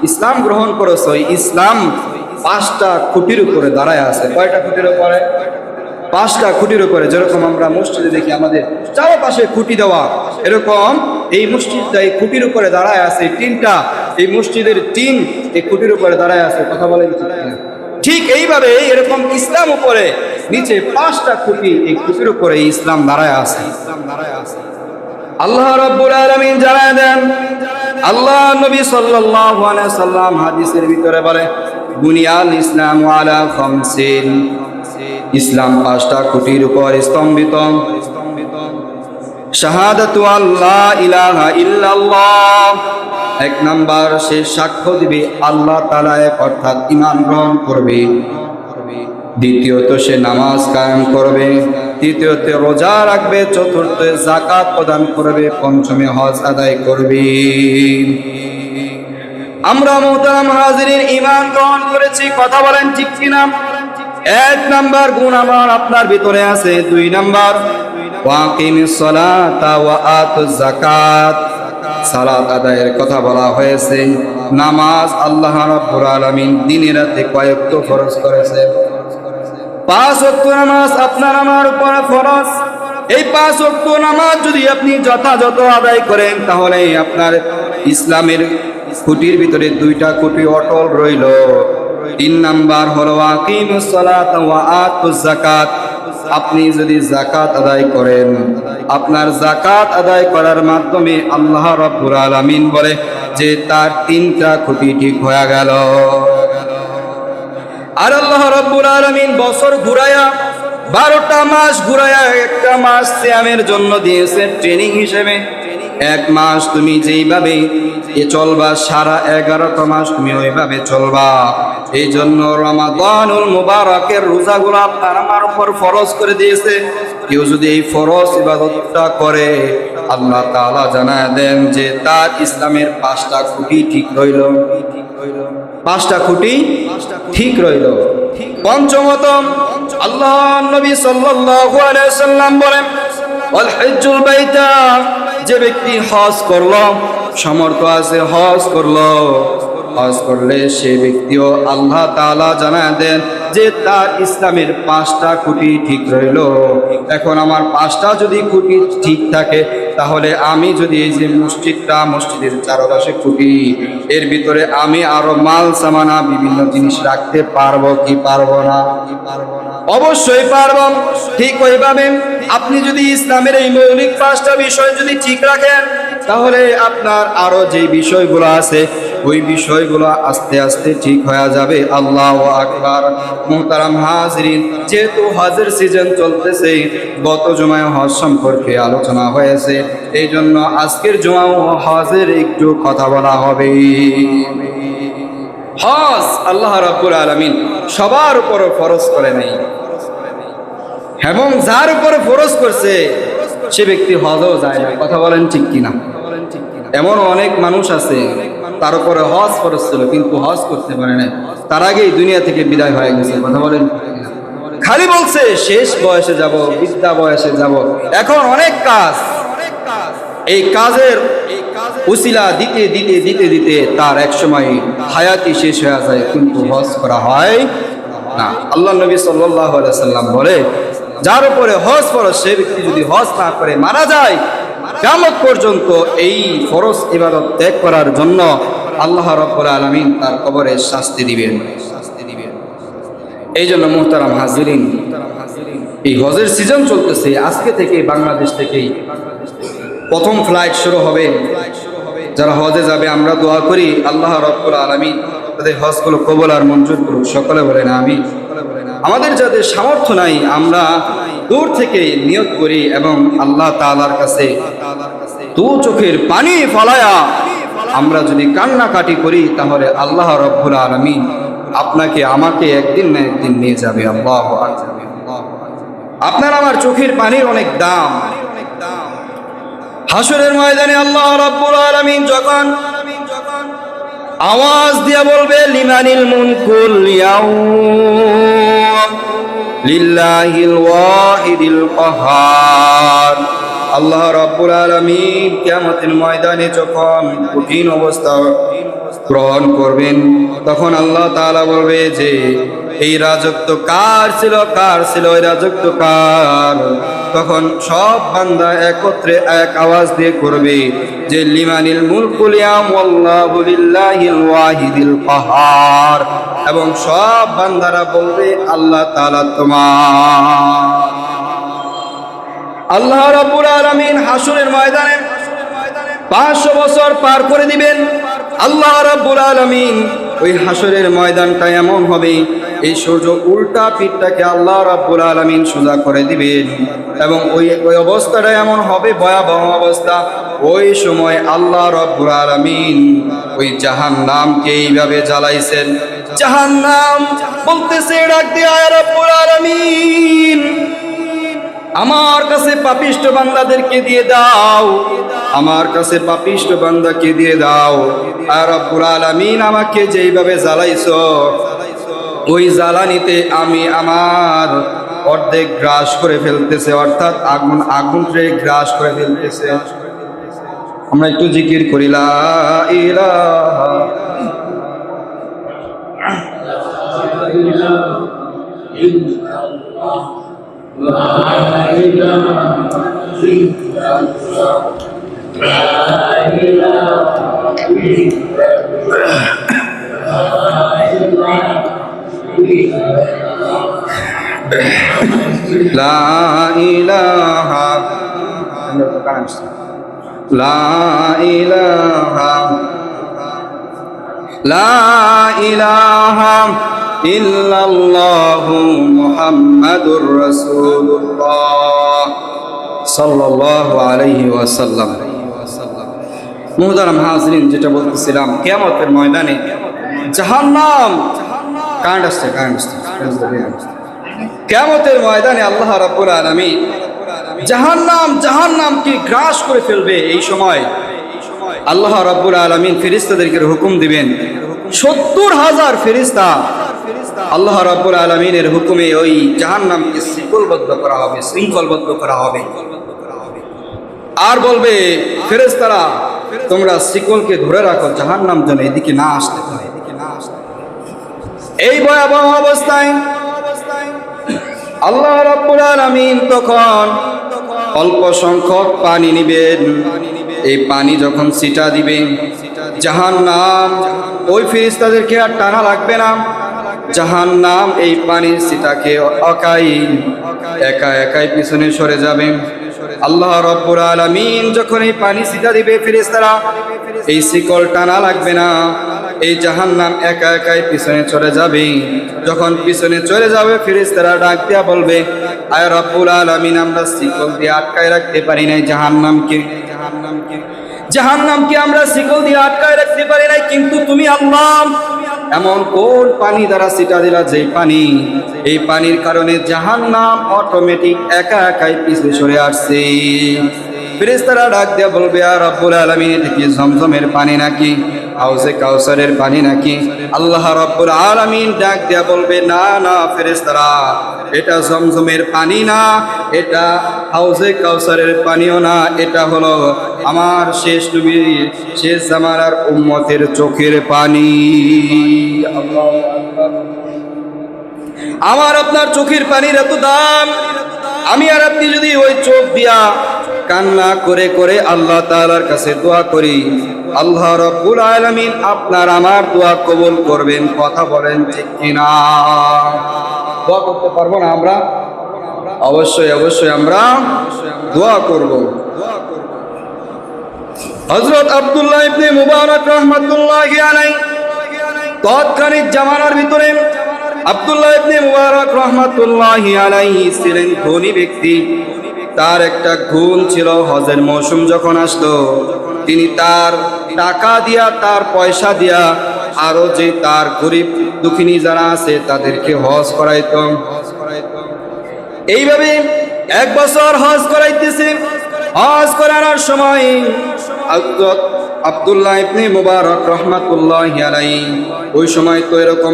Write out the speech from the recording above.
ইসলাম গ্রহণ করেছো, ইসলাম 5টা খুঁটির উপরে দাঁড়ায় আছে। কয়টা খুঁটির উপরে? 5টা খুঁটির উপরে। যেরকম আমরা মসজিদে দেখি আমাদের চারপাশে খুঁটি দেওয়া, এরকম এই মসজিদটা এই খুঁটির উপরে দাঁড়ায় আছে। টিনটা, এই মসজিদের টিন এই খুঁটির উপরে দাঁড়ায় আছে। কথা বলেন ঠিক কিনা? ঠিক এইভাবে এরকম ইসলাম উপরে নিচে 5টা খুঁটি, এই খুঁটির উপরে ইসলাম দাঁড়ায় আছে। আল্লাহ রাব্বুল আলামিন জানায় দেন, আল্লাহ নবী সাল্লাল্লাহু আলাইহি সাল্লাম হাদিসের ভিতরে বলে, বুনিয়াল ইসলাম আলা খামসিন, ইসলাম 5টা খুঁটির উপর স্তম্ভিত। শাহাদাতু আল্লাহ ইলাহা ইল্লাল্লাহ, 1 নাম্বার সে সাক্ষ্য দিবে আল্লাহ তাআলা এক, অর্থাৎ ঈমান গ্রহণ করবে। দ্বিতীয়ত সে নামাজ কায়েম করবে। তৃতীয়ত রোজা রাখবে। চতুর্থ যাকাত প্রদান করবে। পঞ্চমে হজ আদায় করবে। আমরা মুহতারাম হাজিরিন ঈমান গ্রহণ করেছি, কথা বলেন ঠিক কিনা? 1 নাম্বার গুণ আমার আপনার ভিতরে আছে। 2 নাম্বার ওয়াকিমিস সালাতা ওয়া আতুজ যাকাত, সালাত আদায়ের কথা বলা হয়েছে। নামাজ আল্লাহ রাব্বুল আলামিন দিনে রাতে কয়েকটা ফরজ করেছে। 5 ওয়াক্ত নামাজ আপনার আমার উপর ফরজ। এই 5 ওয়াক্ত নামাজ যদি আপনি যথাযথ আদায় করেন, তাহলে আপনার ইসলামের খুঁটির ভিতরে 2টা খুঁটি অটল রইল। 3 নাম্বার হলো আকিমুস সালাত ওয়া আতুজ যাকাত, আপনি যদি যাকাত আদায় করেন, আপনার যাকাত আদায় করার মাধ্যমে আল্লাহ রাব্বুল আলামিন বলে যে তার 3টা খুঁটি ঠিক হয়ে গেল। আর আল্লাহ রাব্বুল আলামিন বছর ঘুরায়া 12টা মাস ঘুরায়া 1টা মাস সিয়ামের জন্য দিয়েছে ট্রেনিং হিসেবে। 1 মাস তুমি যেইভাবে চলবা, সারা 11টা মাস তুমি ওইভাবে চলবা। এই জন্য রমাদানুল মুবারকের রোজাগুলো আপনার আমার উপর ফরজ করে দিয়েছে। কেউ যদি এই ফরজ ইবাদতটা করে, আল্লাহ তাআলা জানায় দেন যে তার ইসলামের 5টা খুঁটি ঠিক রইল। 5টা খুঁটি ঠিক রইল। পঞ্চমত, আল্লাহ নবী সাল্লাল্লাহু আলাইহি সাল্লাম বলেন, ওয়াল হজ্জুল বাইতা, যে ব্যক্তি হজ করলো, সামর্থ্য আছে হজ করলো, হজ করলে সে ব্যক্তিও আল্লাহ তাআলা জানায় দেন যে তার ইসলামের 5টা খুঁটি ঠিক রইল। এখন আমার 5টা যদি খুঁটি ঠিক থাকে, তাহলে আমি যদি এই যে মসজিদটা, মসজিদের চারপাশে খুঁটি, এর ভিতরে আমি আরো মাল সামানা বিভিন্ন জিনিস রাখতে পারবো কি পারবো না? অবশ্যই পারবো। ঠিক ওইভাবে আপনি যদি ইসলামের এই মৌলিক 5টা বিষয় যদি ঠিক রাখেন, তাহলে আপনার আরো যে বিষয়গুলো আছে ওই বিষয়গুলো আস্তে আস্তে ঠিক হয়ে যাবে। আল্লাহু আকবার। মুহতারাম হাজিরিন, যেহেতু হজের সিজন চলতেছে, গত জুমায় হজ সম্পর্কে আলোচনা হয়েছে, এই জন্য আজকের জুমাও হজের একটু কথা বলা হবে। হজ আল্লাহ রাব্বুল আলামিন সবার উপর ফরজ করে নাই, এবং যার উপর ফরজ করছে সে ব্যক্তি হজও যায় না। কথা বলেন ঠিক কিনা? এমন অনেক মানুষ আছে তার উপরে হজ ফরজ ছিল কিন্তু হজ করতে পারে না, তার আগেই দুনিয়া থেকে বিদায় হয়ে গেছে। কথা বলেন, খালি বলছে শেষ বয়সে যাব, বৃদ্ধা বয়সে যাব। এখন অনেক কাজ, এই কাজের উসিলা দিতে দিতে দিতে দিতে তার এক সময় হায়াতি শেষ হয়ে যায়, কিন্তু হজ করা হয় না। আল্লাহ নবী সাল্লাল্লাহু আলাইহি সাল্লাম বলে, যার উপরে হজ ফরজ সে ব্যক্তি যদি হজ না করে মারা যায়, কিয়ামত পর্যন্ত এই ফরজ ইবাদত ত্যাগ করার জন্য আল্লাহ রাব্বুল আলামিন তার কবরে শাস্তি দিবেন। এই জন্য মুহতারাম হাজিরিন, এই হজের সিজন চলতেছে। আজকে থেকে বাংলাদেশ থেকেই প্রথম ফ্লাইট শুরু হবে। যারা হজে যাবে আমরা দোয়া করি আল্লাহ রাব্বুল আলামিন তাদের হজগুলো কবুল আর মঞ্জুর করুক। সকলে বলেন আমিন। আমাদের যাদের সামর্থ্য নাই, আমরা দূর থেকে নিয়ত করি এবং আল্লাহ তাআলার কাছে দু চোখের পানি ফলায়া আমরা যদি কান্নাকাটি করি, তাহলে আল্লাহ রাব্বুল আলামিন আপনাকে আমাকে একদিন না একদিন নিয়ে যাবে। আল্লাহু আকবার। আপনার আমার চোখের পানির অনেক দাম। হাসরের ময়দানে আল্লাহ রাব্বুল আলামিন যখন আওয়াজ দিয়া বলবে, লিমানিল মুলকুল ইয়াউম লিল্লাহিল ওয়াহিদিল কাহ্হার, আল্লাহ রাব্বুল আলামিন কিয়ামতের ময়দানে যখন কঠিন অবস্থা গ্রহণ করবেন, তখন আল্লাহ তাআলা বলবে যে এই রাজত্ব কার ছিল, কার ছিল, এই রাজত্ব কার? তখন সব বান্দা একত্রে এক আওয়াজ দিয়ে করবে যে লিমানিল মুলকুল ইয়াম ওয়াল্লাহু লিল্লাহিল ওয়াহিদিল কাহার, এবং সব বান্দারা বলবে আল্লাহ তাআলা তোমার। আল্লাহ রাব্বুল আলামিন হাসরের ময়দানে 500 বছর পার করে দিবেন। আল্লাহ রাব্বুল আলামিন ওই হাসরের ময়দানটা এমন হবে, এই সূর্য উল্টা পিঠটাকে আল্লাহ রাব্বুল আলামিন সোজা করে দিবেন, এবং ওই অবস্থাটা এমন হবে, ভয়াবহ অবস্থা। ওই সময় আল্লাহ রাব্বুল আলামিন ওই জাহান্নামকে এইভাবে জ্বালাইছেন। জাহান্নাম বলতেছে, ডাক দিয়ে, আয় রাব্বুল আলামিন, আমার কাছে পাপিষ্ঠ বান্দাদেরকে দিয়ে দাও, আমার কাছে পাপিষ্ঠ বান্দাকে দিয়ে দাও। আর রব্বুল আলামিন আমাকে যেইভাবে জ্বালাইছো, ওই জ্বালানিতে আমি আমার অর্ধেক গ্রাস করে ফেলতেছে, অর্থাৎ আগুনকে গ্রাস করে ফেলতেছে। আমরা একটু জিকির করি, লা ইলাহা ইল্লাল্লাহ, লা ইলাহা ইল্লাল্লাহ, লা ইলাহা ইল্লাল্লাহ, লা ইলাহা লা ইলাহা লা ইলাহা ইল্লাল্লাহু মুহাম্মাদুর রাসূলুল্লাহ সাল্লাল্লাহু আলাইহি ওয়াসাল্লাম। মুহতারাম হাজরিন, যেটা বলতেছিলাম, কিয়ামতের ময়দানে জাহান্নাম কিয়ামতের ময়দানে আল্লাহ রাব্বুল আলামিন জাহান্নামকে গ্রাস করে ফেলবে। এই সময় আল্লাহ রাব্বুল আলামিন ফেরেশতাদেরকে হুকুম দিবেন, 70,000 ফেরেশতা আল্লাহ রাব্বুল আলামিনের হুকুমে ওই জাহান্নামকে শৃঙ্খলবদ্ধ করা হবে, শৃঙ্খলবদ্ধ করা হবে। আর বলবে, ফেরেশতারা তোমরা শিকলকে ধরে রাখো, জাহান্নাম যেন এদিকে না আসতে পারে। এই ভয়াবহ অবস্থায় আল্লাহ রাব্বুল আলামিন তখন অল্প সংখ্যক পানি নিবেন। এই পানি যখন ছিটা দিবে, জাহান্নাম ওই ফেরেশতাদেরকে আর টানা লাগবে না। জাহান্নাম এই পানির ছিটাকে একা একাই পিছনে সরে যাবে। আল্লাহ রাব্বুল আলামিন যখন এই পানি ছিটা দিবে, ফেরেশতারা এই শিকল টানা লাগবে না, এই জাহান্নাম একা একাই পিছনে চলে যাবে। যখন পিছনে চলে যাবে, ফেরেশতারা ডাক দিয়া বলবে, আয় রাব্বুল আলামিন, আমরা শিকল দিয়ে আটকায় রাখতে পারি নাই জাহান্নামকে আমরা শিকল দিয়ে আটকায় রাখতে পারি নাই, কিন্তু তুমি আল্লাহ এমন কোন পানি দ্বারা ছিটা দিলা, যে পানি, এই পানির কারণে জাহান্নাম অটোমেটিক একা একাই পিছনে সরে আসছে। ফেরেশতারা ডাক দিয়া বলবে, আর রাব্বুল আলামিন, এটা কি জমজমের পানি নাকি হাউজে কাউসারের পানি নাকি? আল্লাহ রাব্বুল আলামিন ডাক দিয়া বলবে, না না ফেরেশতারা, এটা জমজমের পানি না, এটা হাউজে কাউসারের পানিও না, এটা হলো আমার শেষ নবী, শেষ জামানার উম্মতের চোখের পানি। আমার আপনার চোখের পানির এত দাম, আমি আর আপনি যদি ওই চোখ দিয়া কান্না করে করে আল্লাহ তাআলার কাছে দোয়া করি, আল্লাহ রাব্বুল আলামিন আপনার আমার দোয়া কবুল করবেন। কথা বলেন ঠিক কিনা? দোয়া করতে পারবো না আমরা? অবশ্যই অবশ্যই আমরা দোয়া করব। হযরত আব্দুল্লাহ ইবনে মুবারক রাহমাতুল্লাহি আলাইহি তৎকালীন জামানার ভিতরে আব্দুল্লাহ ইবনে মুবারক রাহমাতুল্লাহি আলাইহি ছিলেন ধনী ব্যক্তি। তার একটা গুণ ছিল, হজের মৌসুম যখন আসতো, তিনি তার টাকা দিয়া, তার পয়সা দিয়া আরো যে তার গরিব দুঃখিনী যারা আছে তাদেরকে হজ করাইতো। এইভাবে এক বছর হজ করাইতেছে। হজ করানোর সময় আব্দুল্লাহ ইবনে মুবারক রাহমাতুল্লাহি আলাইহি ওই সময় তো এরকম